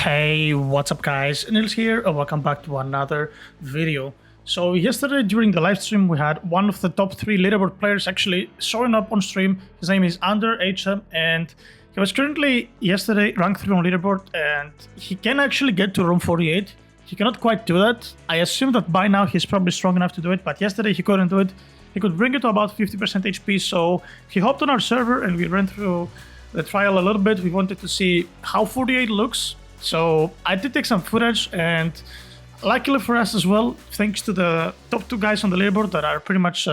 Hey, what's up guys, Nils here and welcome back to another video. So yesterday during the live stream we had one of the top 3 leaderboard players actually showing up on stream. His name is Under HM and he was currently yesterday rank 3 on leaderboard and he can actually get to room 48. He cannot quite do that. I assume that by now he's probably strong enough to do it, but yesterday he couldn't do it. He could bring it to about 50% HP, so he hopped on our server and we ran through the trial a little bit. We wanted to see how 48 looks. So I did take some footage, and luckily for us as well, thanks to the top 2 guys on the leaderboard that are pretty much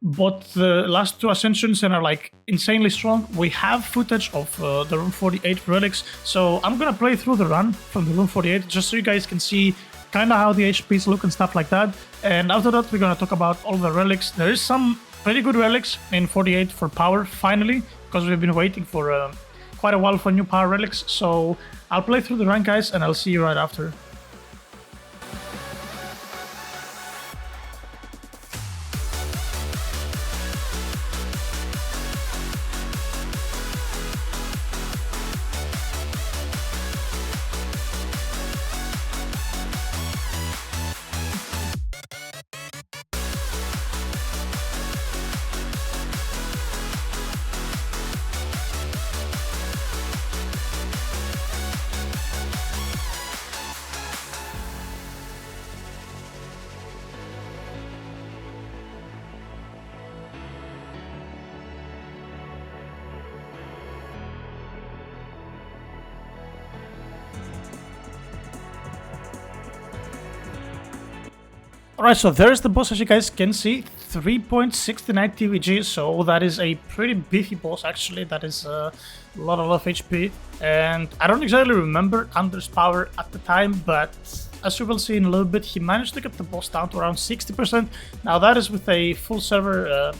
bought the last 2 ascensions and are like insanely strong, we have footage of the room 48 relics. So I'm gonna play through the run from the room 48 just so you guys can see kind of how the HPs look and stuff like that. And after that we're gonna talk about all the relics. There is some pretty good relics in 48 for power finally, because we've been waiting for quite a while for new power relics. So I'll play through the run, guys, and I'll see you right after. Alright, so there's the boss, as you guys can see, 3.69 TVG, so that is a pretty beefy boss actually. That is a lot of HP, and I don't exactly remember Under's power at the time, but as you will see in a little bit, he managed to get the boss down to around 60%. Now that is with a full server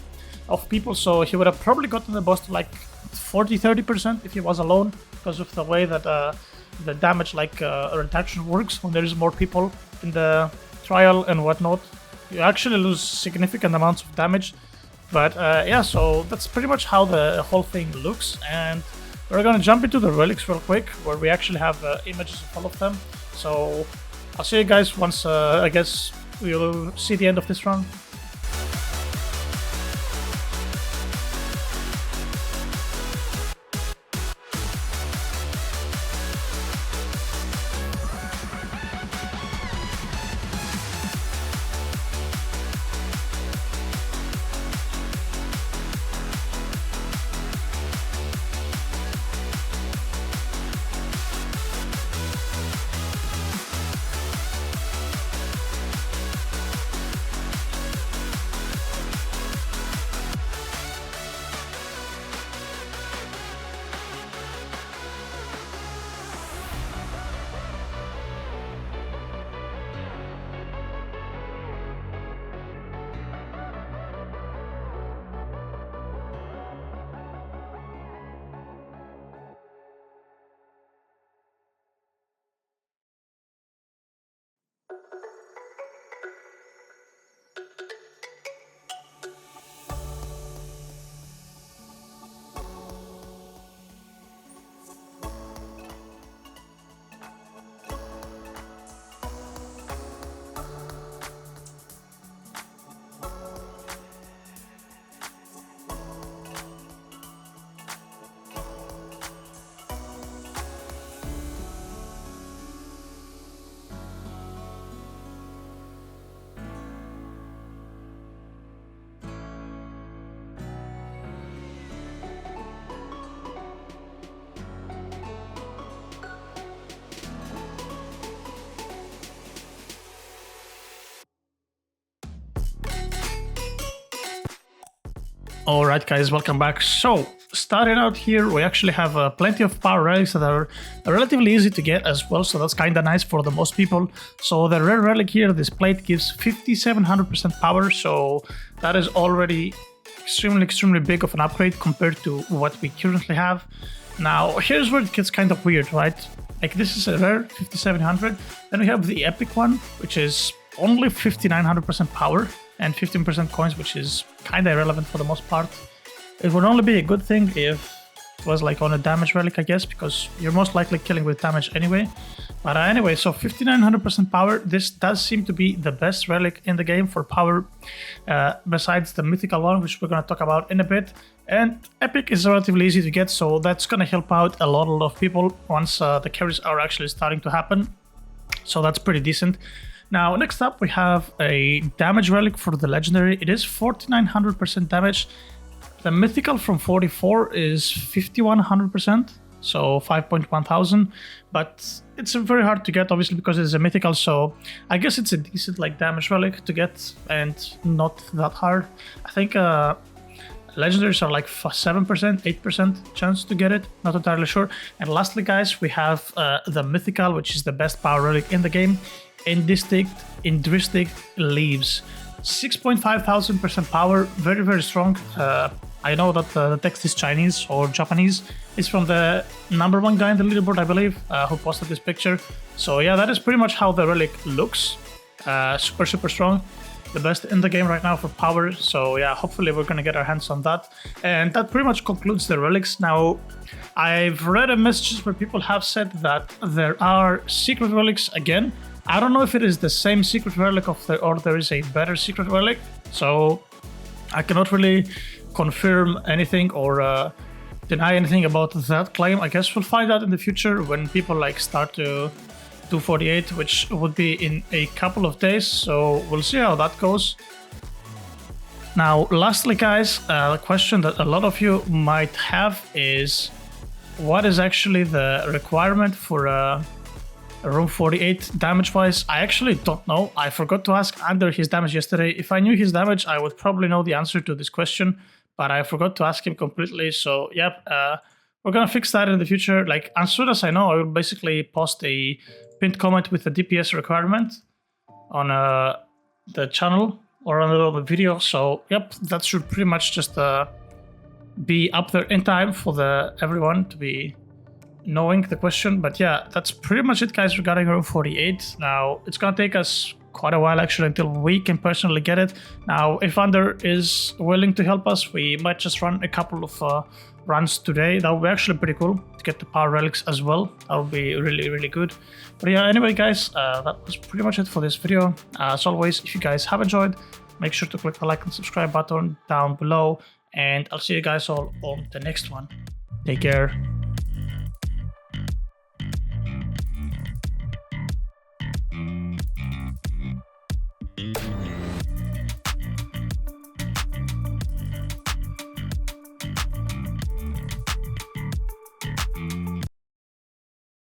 of people, so he would have probably gotten the boss to like 40-30% if he was alone, because of the way that the damage reduction works when there is more people in the trial and whatnot. You actually lose significant amounts of damage, but yeah, so that's pretty much how the whole thing looks. And we're gonna jump into the relics real quick, where we actually have images of all of them. So I'll see you guys once I guess we'll see the end of this run. Alright guys, welcome back. So, starting out here, we actually have plenty of power relics that are relatively easy to get as well, so that's kinda nice for the most people. So the rare relic here, this plate, gives 5700% power, so that is already extremely big of an upgrade compared to what we currently have. Now, here's where it gets kind of weird, right? Like, this is a rare 5700, then we have the epic one, which is only 5900% power and 15% coins, which is kind of irrelevant for the most part. It would only be a good thing if It was like on a damage relic, I guess, because you're most likely killing with damage anyway. But anyway, so 5900% power. This does seem to be the best relic in the game for power, besides the mythical one, which we're going to talk about in a bit. And epic is relatively easy to get, so that's going to help out a lot of people once the carries are actually starting to happen. So that's pretty decent. Now, next up, we have a damage relic for the legendary. It is 4900% damage. The mythical from 44 is 5100%, so 5.1000. But it's very hard to get, obviously, because it's a mythical. So I guess it's a decent like damage relic to get and not that hard. I think legendaries are like 7%, 8% chance to get it. Not entirely sure. And lastly, guys, we have the mythical, which is the best power relic in the game. Indristic Leaves. 6,500% power, very, very strong. I know that the text is Chinese or Japanese. It's from the #1 guy in the leaderboard, I believe, who posted this picture. So yeah, that is pretty much how the relic looks. Super, super strong. The best in the game right now for power. So yeah, hopefully we're gonna get our hands on that. And that pretty much concludes the relics. Now, I've read a message where people have said that there are secret relics again. I don't know if it is the same secret relic or there is a better secret relic, so I cannot really confirm anything or deny anything about that claim. I guess we'll find out in the future when people like start to do 48, which would be in a couple of days, so we'll see how that goes. Now, lastly, guys, the question that a lot of you might have is, what is actually the requirement for room 48 damage wise? I actually don't know. I forgot to ask Ander his damage yesterday. If I knew his damage, I would probably know the answer to this question, but I forgot to ask him completely. So yep, we're gonna fix that in the future. Like, as soon as I know, I will basically post a pinned comment with the DPS requirement on the channel or on the video. So yep, that should pretty much just be up there in time for everyone to be knowing the question. But yeah, that's pretty much it, guys, regarding room 48. Now, it's gonna take us quite a while actually until we can personally get it. Now, if Ander is willing to help us, we might just run a couple of runs today. That would be actually pretty cool to get the power relics as well. That would be really, really good. But yeah, anyway, guys, that was pretty much it for this video. As always, if you guys have enjoyed, make sure to click the like and subscribe button down below, and I'll see you guys all on the next one. Take care.